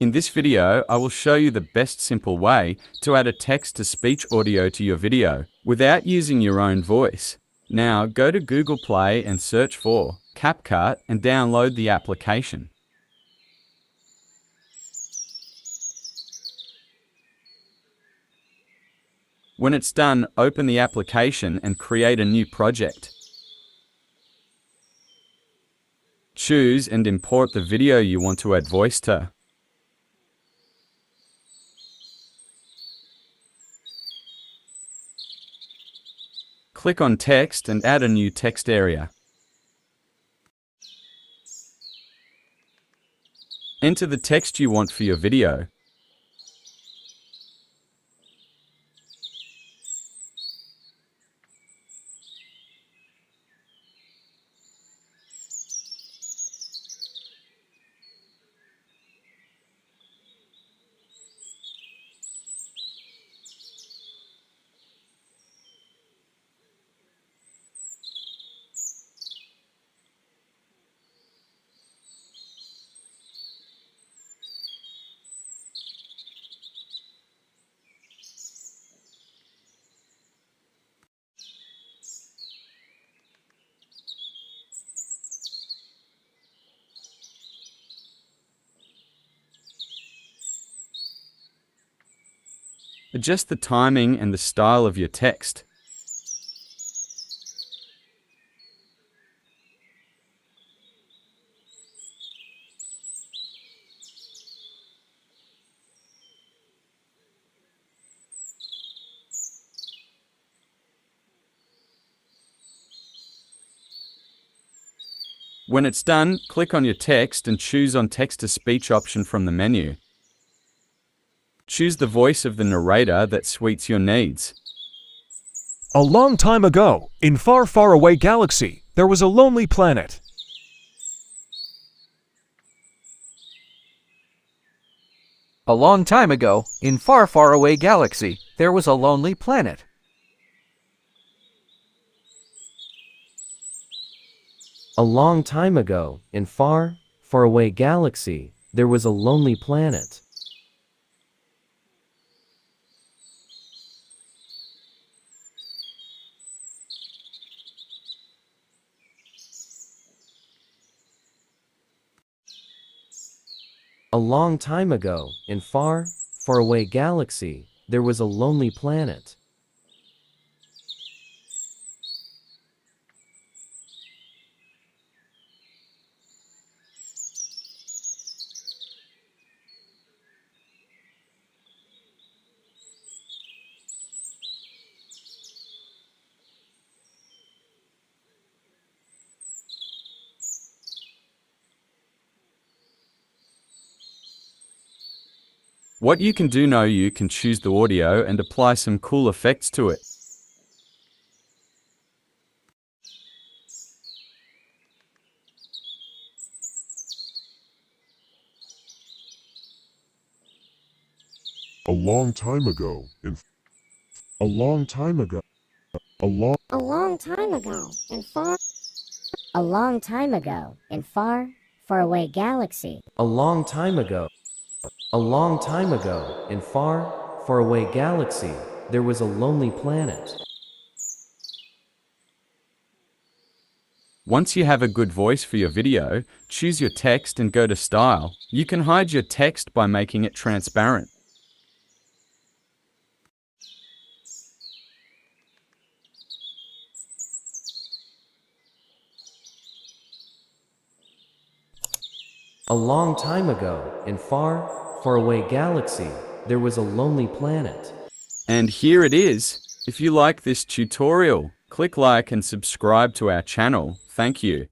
In this video, I will show you the best simple way to add a text-to-speech audio to your video without using your own voice. Now, go to Google Play and search for Capcut and download the application. When it's done, open the application and create a new project. Choose and import the video you want to add voice to. Click on Text and add a new text area. Enter the text you want for your video. Adjust the timing and the style of your text. When it's done, click on your text and choose on Text-to-Speech option from the menu. Choose the voice of the narrator that suits your needs. A long time ago, in far, far away galaxy, there was a lonely planet. A long time ago, in far, far away galaxy, there was a lonely planet. A long time ago, in far, far away galaxy, there was a lonely planet. A long time ago, in far, far away galaxy, there was a lonely planet. What you can do now, you can choose the audio and apply some cool effects to it. A long time ago, a long time ago, a long time ago, in far, a long time ago, in far, far away galaxy. A long time ago, a long time ago, in far, far away galaxy, there was a lonely planet. Once you have a good voice for your video, choose your text and go to Style. You can hide your text by making it transparent. A long time ago, in far, far away galaxy, there was a lonely planet. And here it is. If you like this tutorial, click like and subscribe to our channel. Thank you.